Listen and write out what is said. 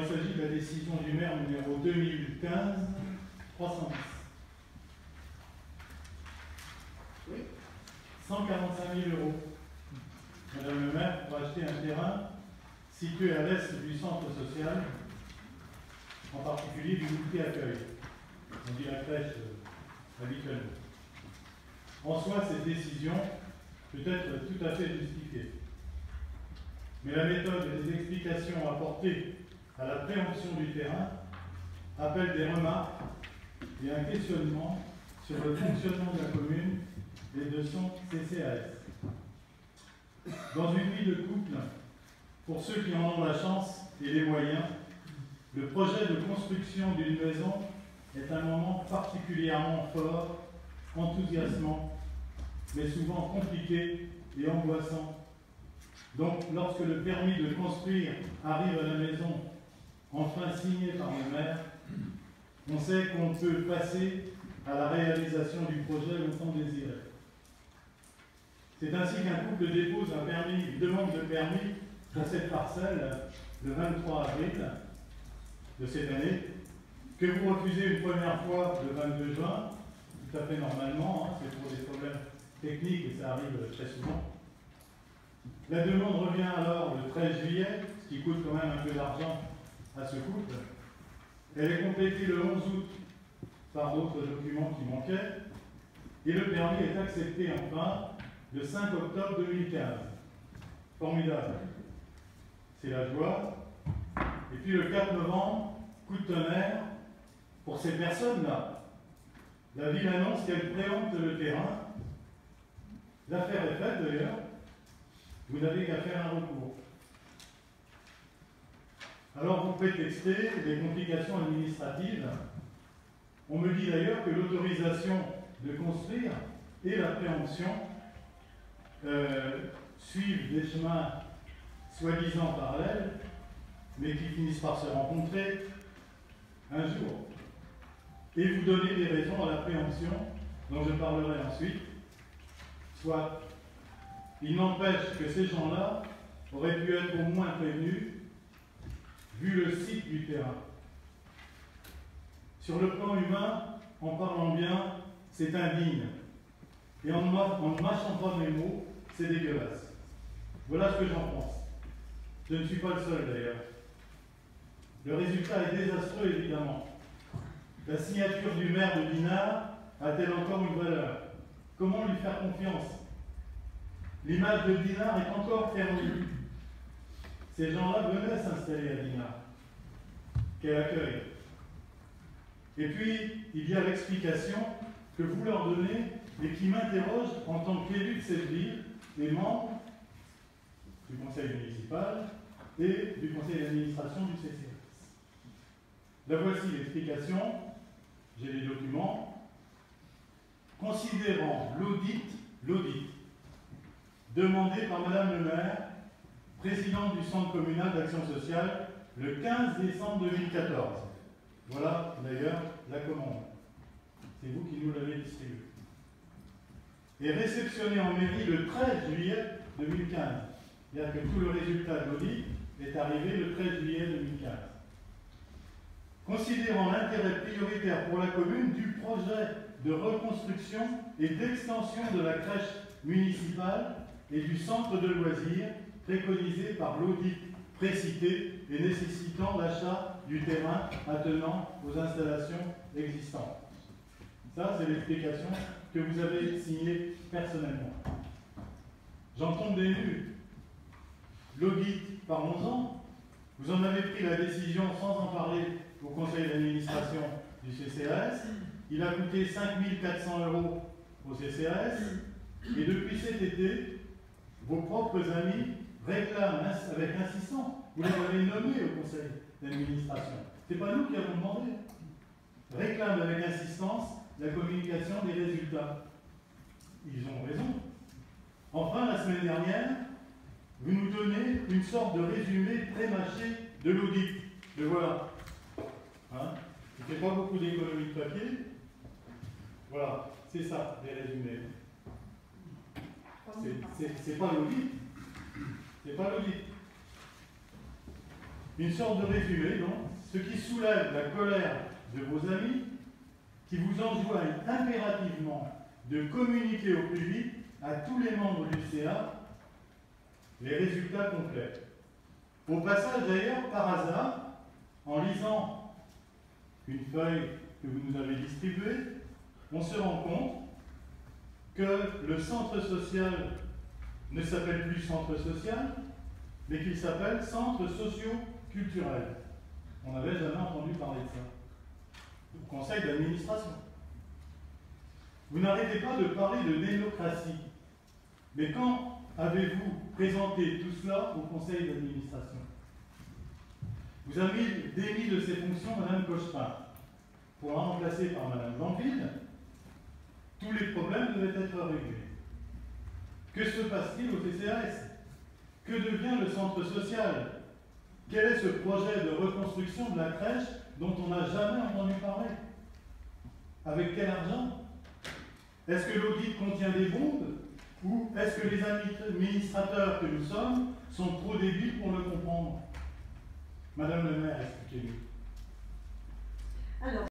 il s'agit de la décision du maire numéro 2015-310. Oui. 145 000 €. Madame le maire, pour acheter un terrain situé à l'est du centre social, en particulier du multi-accueil. On dit la crèche habituellement. En soi, cette décision peut être tout à fait justifiée. Mais la méthode et les explications apportées à la préemption du terrain appellent des remarques et un questionnement sur le fonctionnement de la commune et de son CCAS. Dans une vie de couple, pour ceux qui en ont la chance et les moyens, le projet de construction d'une maison est un moment particulièrement fort, enthousiasmant, mais souvent compliqué et angoissant. Donc, lorsque le permis de construire arrive à la maison, enfin signé par le maire, on sait qu'on peut passer à la réalisation du projet longtemps désiré. C'est ainsi qu'un couple dépose une demande de permis pour cette parcelle le 23 avril de cette année, que vous refusez une première fois le 22 juin, tout à fait normalement, hein, c'est pour des problèmes techniques et ça arrive très souvent. La demande revient alors le 13 juillet, ce qui coûte quand même un peu d'argent à ce couple. Elle est complétée le 11 août par d'autres documents qui manquaient, et le permis est accepté enfin le 5 octobre 2015. Formidable. C'est la joie. Et puis le 4 novembre, coup de tonnerre, pour ces personnes-là. La ville annonce qu'elle préempte le terrain. L'affaire est faite d'ailleurs. Vous n'avez qu'à faire un recours. Alors vous prétextez des complications administratives. On me dit d'ailleurs que l'autorisation de construire et la préemption suivent des chemins soi-disant parallèles, mais qui finissent par se rencontrer un jour. Et vous donnez des raisons à la préemption, dont je parlerai ensuite. Soit, il n'empêche que ces gens-là auraient pu être au moins prévenus, vu le site du terrain. Sur le plan humain, en parlant bien, c'est indigne. Et en ne mâchant pas mes mots, c'est dégueulasse. Voilà ce que j'en pense. Je ne suis pas le seul d'ailleurs. Le résultat est désastreux évidemment. La signature du maire de Dinard a-t-elle encore une valeur? Comment lui faire confiance? L'image de Dinard est encore ternie. Ces gens-là venaient s'installer à Dinard. Quel accueil! Et puis, il y a l'explication que vous leur donnez et qui m'interroge en tant qu'élu de cette ville, et membre du conseil municipal et du conseil d'administration du CCAS. La voici l'explication, j'ai les documents. Considérant l'audit demandé par Madame le maire, présidente du centre communal d'action sociale, le 15 décembre 2014. Voilà d'ailleurs la commande. C'est vous qui nous l'avez distribuée. Et réceptionné en mairie le 13 juillet 2015. C'est-à-dire que tout le résultat de l'audit est arrivé le 13 juillet 2015. Considérant l'intérêt prioritaire pour la commune du projet de reconstruction et d'extension de la crèche municipale et du centre de loisirs préconisé par l'audit précité et nécessitant l'achat du terrain attenant aux installations existantes. Ça, c'est l'explication que vous avez signée personnellement. J'en tombe des nues. L'audit, parlons-en. Vous en avez pris la décision sans en parler au conseil d'administration du CCAS. Il a coûté 5 400 € au CCAS. Et depuis cet été, vos propres amis réclament avec insistance. Vous les avez nommés au conseil d'administration. Ce n'est pas nous qui avons demandé. Réclament avec insistance la communication des résultats. Ils ont raison. Enfin, la semaine dernière, vous nous donnez une sorte de résumé pré-mâché de l'audit. Le voilà. Hein? Il ne fait pas beaucoup d'économies de papier. Voilà, c'est ça, les résumés. C'est pas l'audit. C'est pas l'audit. une sorte de résumé, donc, ce qui soulève la colère de vos amis, qui vous enjoignent impérativement de communiquer au plus vite à tous les membres du CA les résultats complets. Au passage, d'ailleurs, par hasard, en lisant une feuille que vous nous avez distribuée, on se rend compte que le centre social ne s'appelle plus centre social, mais qu'il s'appelle centre socio-culturel. On n'avait jamais entendu parler de ça. Au conseil d'administration. Vous n'arrêtez pas de parler de démocratie. Mais quand avez-vous présenté tout cela au conseil d'administration? Vous avez démis de ses fonctions Mme Cochepin pour la remplacer par Mme Banville. Tous les problèmes devaient être réglés. Que se passe-t-il au CCAS? Que devient le centre social? Quel est ce projet de reconstruction de la crèche dont on n'a jamais entendu parler? Avec quel argent? Est-ce que l'audit contient des bombes? Ou est-ce que les administrateurs que nous sommes sont trop débiles pour le comprendre?